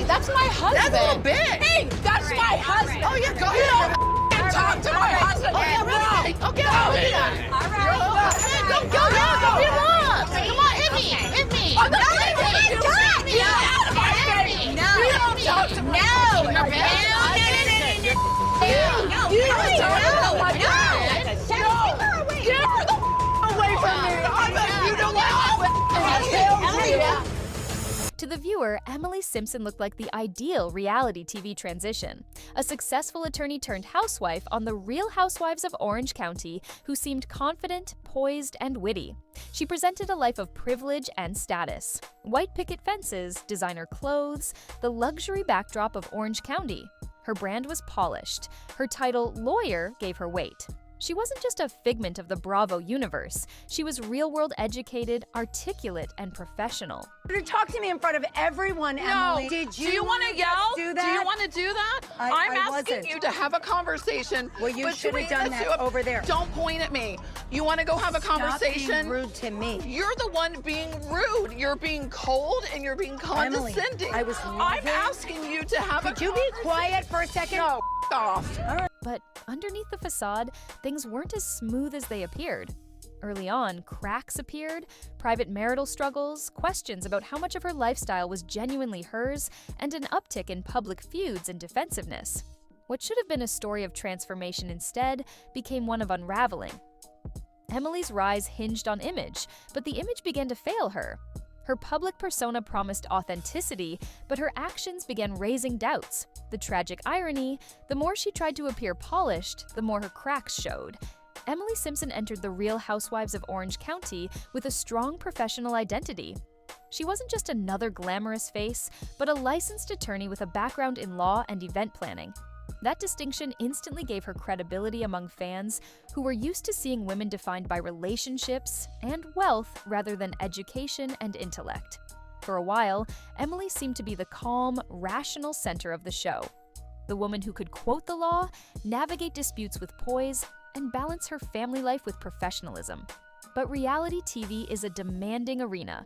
That's my husband. That's a little big. Hey, that's my husband. Oh, yeah, go You ahead. don't talk to my husband. Oh, yeah, really? Okay, Go. look at that. All right. Go, beat him up. Come on, hit me. Hit me. I'm not Hit gonna me. do it. Get out of my face. No. You don't talk to my husband. No. You don't talk to my husband. Get her the away from me. You know what? To the viewer, Emily Simpson looked like the ideal reality TV transition. A successful attorney turned housewife on The Real Housewives of Orange County who seemed confident, poised, and witty. She presented a life of privilege and status. White picket fences, designer clothes, the luxury backdrop of Orange County. Her brand was polished. Her title, lawyer, gave her weight. She wasn't just a figment of the Bravo universe. She was real-world educated, articulate, and professional. You talk to me in front of everyone, Emily. Do you want to yell? Do that? Do you want to do that? I I'm asking wasn't. you to have a conversation. Well, you should have between done the that two of- over there. Don't point at me. You want to go have a Stop conversation? being rude to me. You're the one being rude. You're being cold and you're being Emily, condescending. I was I'm leaving. asking you to have a Could you be quiet for a second? No, off. But underneath the facade, things weren't as smooth as they appeared. Early on, cracks appeared, private marital struggles, questions about how much of her lifestyle was genuinely hers, and an uptick in public feuds and defensiveness. What should have been a story of transformation instead became one of unraveling. Emily's rise hinged on image, but the image began to fail her. Her public persona promised authenticity, but her actions began raising doubts. The tragic irony, the more she tried to appear polished, the more her cracks showed. Emily Simpson entered The Real Housewives of Orange County with a strong professional identity. She wasn't just another glamorous face, but a licensed attorney with a background in law and event planning. That distinction instantly gave her credibility among fans who were used to seeing women defined by relationships and wealth rather than education and intellect. For a while, Emily seemed to be the calm, rational center of the show. The woman who could quote the law, navigate disputes with poise, and balance her family life with professionalism. But reality TV is a demanding arena,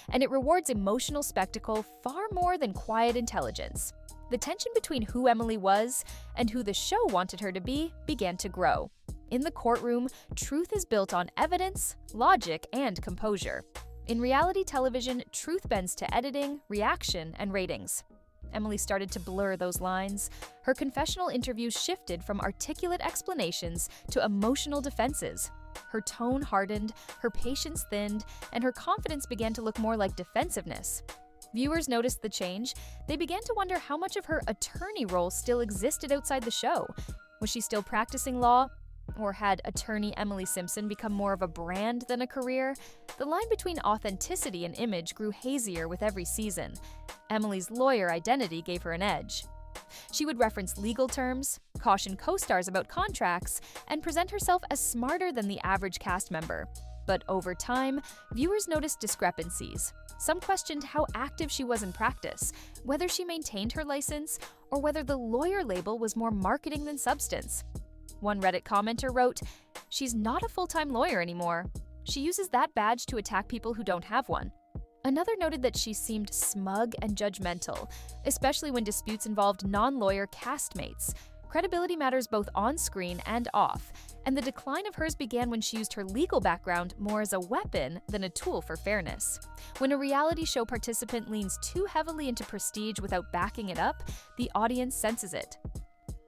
and it rewards emotional spectacle far more than quiet intelligence. The tension between who Emily was and who the show wanted her to be began to grow. In the courtroom, truth is built on evidence, logic, and composure. In reality television, truth bends to editing, reaction, and ratings. Emily started to blur those lines. Her confessional interviews shifted from articulate explanations to emotional defenses. Her tone hardened, her patience thinned, and her confidence began to look more like defensiveness. Viewers noticed the change. They began to wonder how much of her attorney role still existed outside the show. Was she still practicing law? Or had attorney Emily Simpson become more of a brand than a career? The line between authenticity and image grew hazier with every season. Emily's lawyer identity gave her an edge. She would reference legal terms, caution co-stars about contracts, and present herself as smarter than the average cast member. But over time, viewers noticed discrepancies. Some questioned how active she was in practice, whether she maintained her license, or whether the lawyer label was more marketing than substance. One Reddit commenter wrote, "She's not a full-time lawyer anymore. She uses that badge to attack people who don't have one." Another noted that she seemed smug and judgmental, especially when disputes involved non-lawyer castmates. Credibility matters both on screen and off, and the decline of hers began when she used her legal background more as a weapon than a tool for fairness. When a reality show participant leans too heavily into prestige without backing it up, the audience senses it.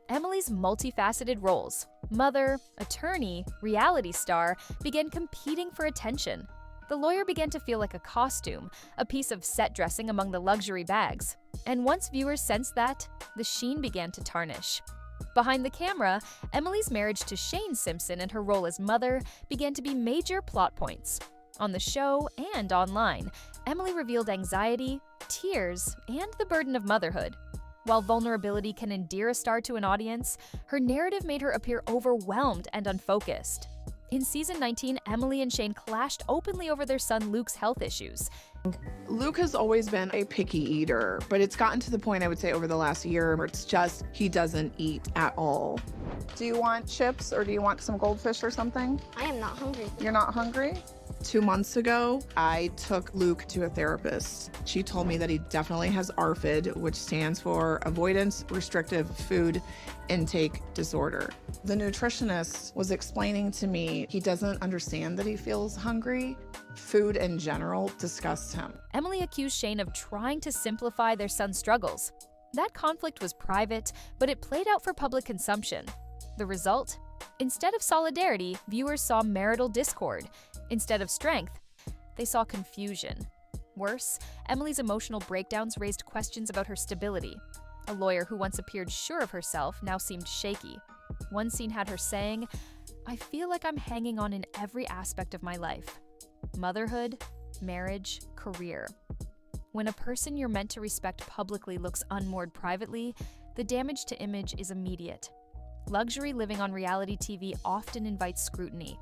Emily's multifaceted roles, mother, attorney, reality star, began competing for attention. The lawyer began to feel like a costume, a piece of set dressing among the luxury bags. And once viewers sensed that, the sheen began to tarnish. Behind the camera, Emily's marriage to Shane Simpson and her role as mother began to be major plot points. On the show and online, Emily revealed anxiety, tears, and the burden of motherhood. While vulnerability can endear a star to an audience, her narrative made her appear overwhelmed and unfocused. In season 19, Emily and Shane clashed openly over their son Luke's health issues. Luke has always been a picky eater, but it's gotten to the point, I would say, over the last year where it's just he doesn't eat at all. Do you want chips or do you want some goldfish or something? I am not hungry. You're not hungry? 2 months ago, I took Luke to a therapist. She told me that he definitely has ARFID, which stands for Avoidance Restrictive Food Intake Disorder. The nutritionist was explaining to me he doesn't understand that he feels hungry. Food in general disgusts him. Emily accused Shane of trying to simplify their son's struggles. That conflict was private, but it played out for public consumption. The result? Instead of solidarity, viewers saw marital discord. Instead of strength, they saw confusion. Worse, Emily's emotional breakdowns raised questions about her stability. A lawyer who once appeared sure of herself now seemed shaky. One scene had her saying, "I feel like I'm hanging on in every aspect of my life. Motherhood, marriage, career." When a person you're meant to respect publicly looks unmoored privately, the damage to image is immediate. Luxury living on reality TV often invites scrutiny.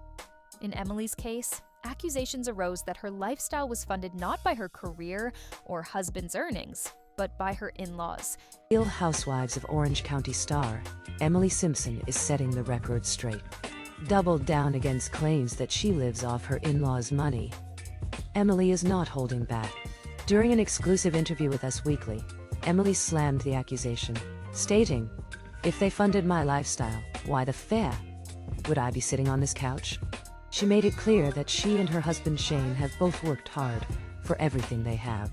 In Emily's case, accusations arose that her lifestyle was funded not by her career or husband's earnings, but by her in-laws. Real Housewives of Orange County star Emily Simpson is setting the record straight. Doubled down against claims that she lives off her in-laws' money. Emily is not holding back. During an exclusive interview with Us Weekly, Emily slammed the accusation, stating, "If they funded my lifestyle, why the fair? Would I be sitting on this couch?" She made it clear that she and her husband Shane have both worked hard for everything they have.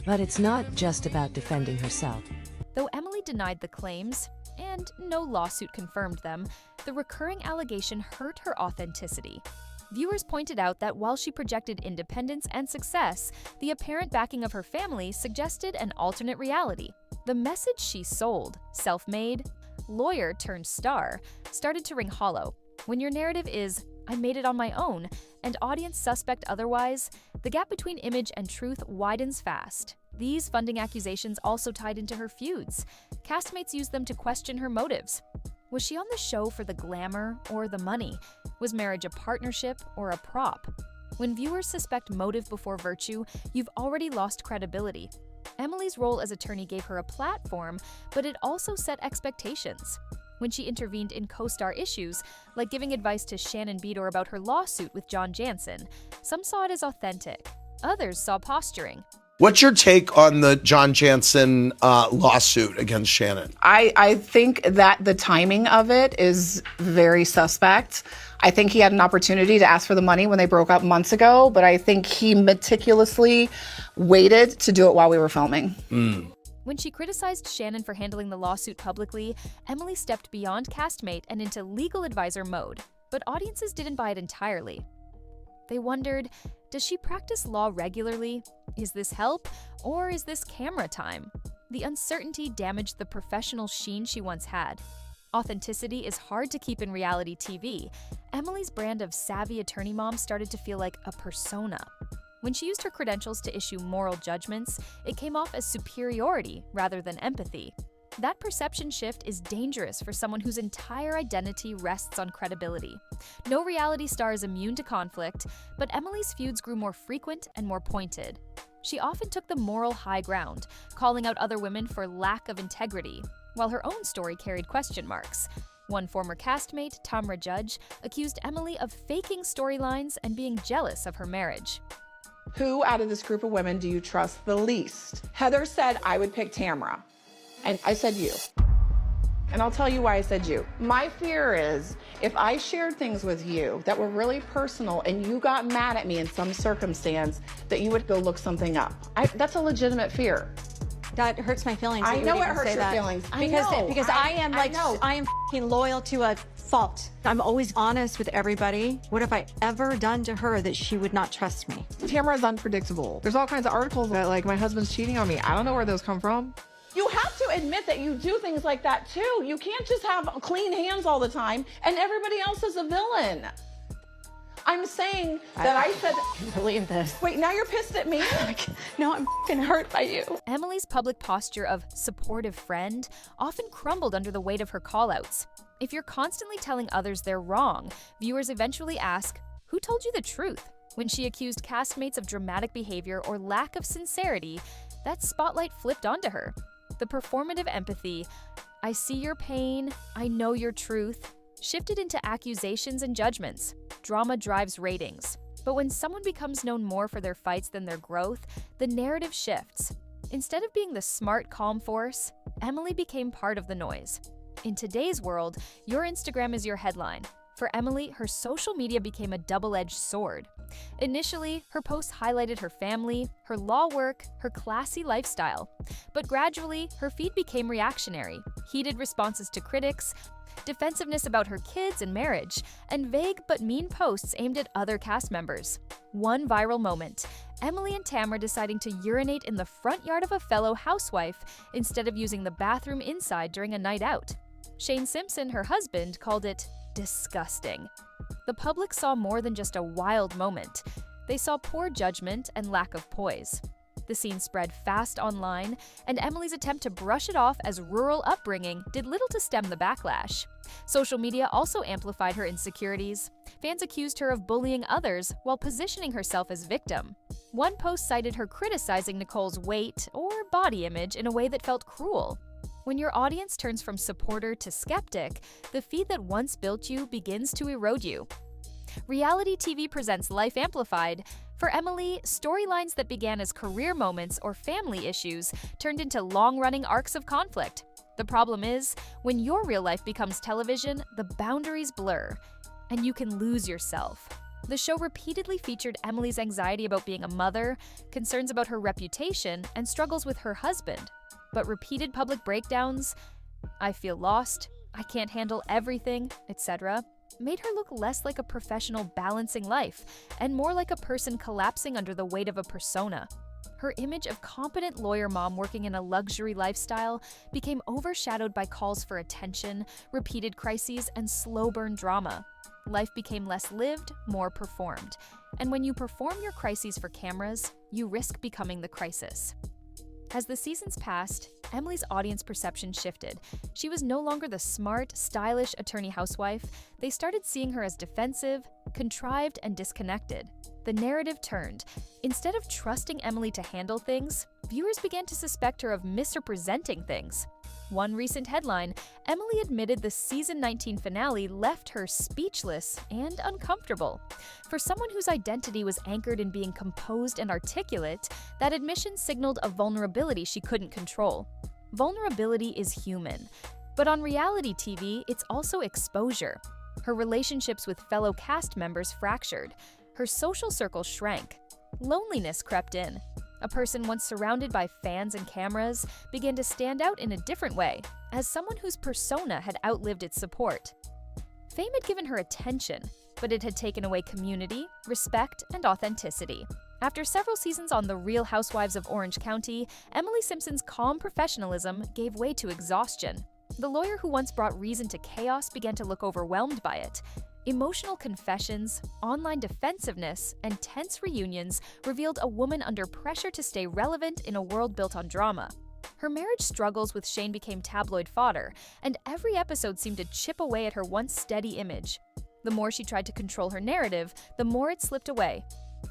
But it's not just about defending herself. Though Emily denied the claims, and no lawsuit confirmed them, the recurring allegation hurt her authenticity. Viewers pointed out that while she projected independence and success, the apparent backing of her family suggested an alternate reality. The message she sold, self-made, lawyer turned star, started to ring hollow. When your narrative is, "I made it on my own," and audience suspect otherwise, the gap between image and truth widens fast. These funding accusations also tied into her feuds. Castmates used them to question her motives. Was she on the show for the glamour or the money? Was marriage a partnership or a prop? When viewers suspect motive before virtue, you've already lost credibility. Emily's role as attorney gave her a platform, but it also set expectations. When she intervened in co-star issues, like giving advice to Shannon Beador about her lawsuit with John Jansen, some saw it as authentic. Others saw posturing. What's your take on the John Jansen lawsuit against Shannon? I think that the timing of it is very suspect. I think he had an opportunity to ask for the money when they broke up months ago, but I think he meticulously waited to do it while we were filming. When she criticized Shannon for handling the lawsuit publicly, Emily stepped beyond castmate and into legal advisor mode. But audiences didn't buy it entirely. They wondered, does she practice law regularly? Is this help, or is this camera time? The uncertainty damaged the professional sheen she once had. Authenticity is hard to keep in reality TV. Emily's brand of savvy attorney mom started to feel like a persona. When she used her credentials to issue moral judgments, it came off as superiority rather than empathy. That perception shift is dangerous for someone whose entire identity rests on credibility. No reality star is immune to conflict, but Emily's feuds grew more frequent and more pointed. She often took the moral high ground, calling out other women for lack of integrity, while her own story carried question marks. One former castmate, Tamra Judge, accused Emily of faking storylines and being jealous of her marriage. Who out of this group of women do you trust the least? Heather said I would pick Tamra. And I said you. And I'll tell you why I said you. My fear is if I shared things with you that were really personal and you got mad at me in some circumstance, that you would go look something up. That's a legitimate fear. That hurts my feelings. I know it hurts your feelings. Because I am f***ing loyal to a fault. I'm always honest with everybody. What have I ever done to her that she would not trust me? Tamra's unpredictable. There's all kinds of articles that like my husband's cheating on me. I don't know where those come from. You have to admit that you do things like that too. You can't just have clean hands all the time and everybody else is a villain. I'm saying that I said... I can't believe this. Wait, now you're pissed at me? No, I'm f***ing hurt by you. Emily's public posture of supportive friend often crumbled under the weight of her callouts. If you're constantly telling others they're wrong, viewers eventually ask, who told you the truth? When she accused castmates of dramatic behavior or lack of sincerity, that spotlight flipped onto her. The performative empathy, I see your pain, I know your truth, shifted into accusations and judgments. Drama drives ratings. But when someone becomes known more for their fights than their growth, the narrative shifts. Instead of being the smart, calm force, Emily became part of the noise. In today's world, your Instagram is your headline. For Emily, her social media became a double-edged sword. Initially, her posts highlighted her family, her law work, her classy lifestyle. But gradually, her feed became reactionary, heated responses to critics, defensiveness about her kids and marriage, and vague but mean posts aimed at other cast members. One viral moment, Emily and Tamra deciding to urinate in the front yard of a fellow housewife instead of using the bathroom inside during a night out. Shane Simpson, her husband, called it disgusting. The public saw more than just a wild moment. They saw poor judgment and lack of poise. The scene spread fast online, and Emily's attempt to brush it off as rural upbringing did little to stem the backlash. Social media also amplified her insecurities. Fans accused her of bullying others while positioning herself as victim. One post cited her criticizing Nicole's weight or body image in a way that felt cruel. When your audience turns from supporter to skeptic, the feed that once built you begins to erode you. Reality TV presents Life Amplified. For Emily, storylines that began as career moments or family issues turned into long-running arcs of conflict. The problem is, when your real life becomes television, the boundaries blur, and you can lose yourself. The show repeatedly featured Emily's anxiety about being a mother, concerns about her reputation, and struggles with her husband. But repeated public breakdowns, "I feel lost," "I can't handle everything," etc., made her look less like a professional balancing life and more like a person collapsing under the weight of a persona. Her image of competent lawyer mom working in a luxury lifestyle became overshadowed by calls for attention, repeated crises, and slow burn drama. Life became less lived, more performed. And when you perform your crises for cameras, you risk becoming the crisis. As the seasons passed, Emily's audience perception shifted. She was no longer the smart, stylish attorney housewife. They started seeing her as defensive, contrived, and disconnected. The narrative turned. Instead of trusting Emily to handle things, viewers began to suspect her of misrepresenting things. One recent headline, Emily admitted the season 19 finale left her speechless and uncomfortable. For someone whose identity was anchored in being composed and articulate, that admission signaled a vulnerability she couldn't control. Vulnerability is human, but on reality TV, it's also exposure. Her relationships with fellow cast members fractured. Her social circle shrank. Loneliness crept in. A person once surrounded by fans and cameras began to stand out in a different way, as someone whose persona had outlived its support. Fame had given her attention, but it had taken away community, respect, and authenticity. After several seasons on The Real Housewives of Orange County, Emily Simpson's calm professionalism gave way to exhaustion. The lawyer who once brought reason to chaos began to look overwhelmed by it. Emotional confessions, online defensiveness, and tense reunions revealed a woman under pressure to stay relevant in a world built on drama. Her marriage struggles with Shane became tabloid fodder, and every episode seemed to chip away at her once steady image. The more she tried to control her narrative, the more it slipped away.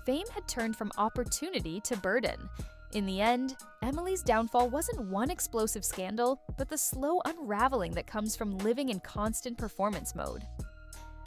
Fame had turned from opportunity to burden. In the end, Emily's downfall wasn't one explosive scandal, but the slow unraveling that comes from living in constant performance mode.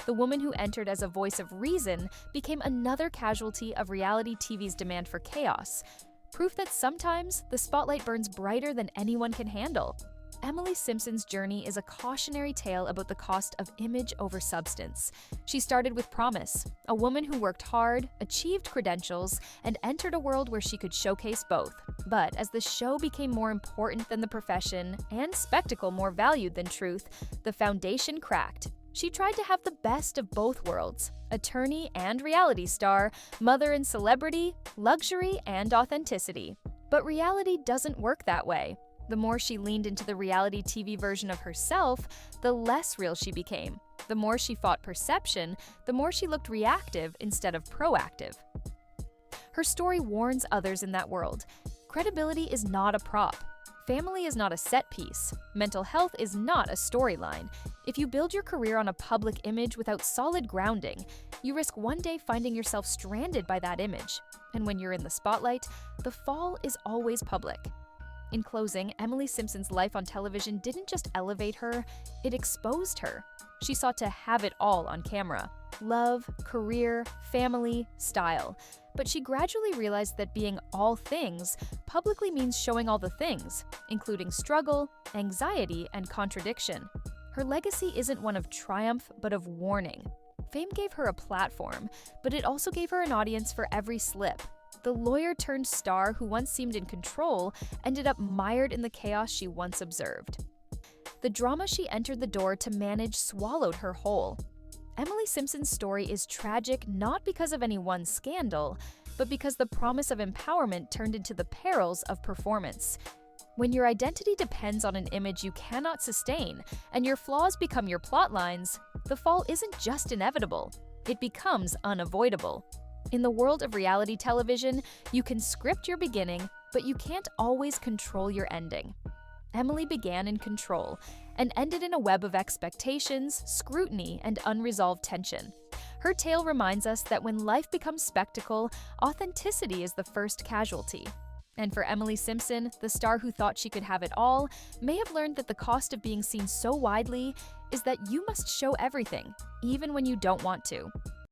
The woman who entered as a voice of reason became another casualty of reality TV's demand for chaos. Proof that sometimes the spotlight burns brighter than anyone can handle. Emily Simpson's journey is a cautionary tale about the cost of image over substance. She started with promise, a woman who worked hard, achieved credentials, and entered a world where she could showcase both. But as the show became more important than the profession, and spectacle more valued than truth, the foundation cracked. She tried to have the best of both worlds, attorney and reality star, mother and celebrity, luxury and authenticity. But reality doesn't work that way. The more she leaned into the reality TV version of herself, the less real she became. The more she fought perception, the more she looked reactive instead of proactive. Her story warns others in that world. Credibility is not a prop. Family is not a set piece. Mental health is not a storyline. If you build your career on a public image without solid grounding, you risk one day finding yourself stranded by that image. And when you're in the spotlight, the fall is always public. In closing, Emily Simpson's life on television didn't just elevate her, it exposed her. She sought to have it all on camera. love, career, family, style. But she gradually realized that being all things publicly means showing all the things, including struggle, anxiety, and contradiction. Her legacy isn't one of triumph, but of warning. Fame gave her a platform, but it also gave her an audience for every slip. The lawyer-turned-star who once seemed in control ended up mired in the chaos she once observed. The drama she entered the door to manage swallowed her whole. Emily Simpson's story is tragic not because of any one scandal, but because the promise of empowerment turned into the perils of performance. When your identity depends on an image you cannot sustain, and your flaws become your plot lines, the fall isn't just inevitable, it becomes unavoidable. In the world of reality television, you can script your beginning, but you can't always control your ending. Emily began in control and ended in a web of expectations, scrutiny, and unresolved tension. Her tale reminds us that when life becomes spectacle, authenticity is the first casualty. And for Emily Simpson, the star who thought she could have it all, may have learned that the cost of being seen so widely is that you must show everything, even when you don't want to.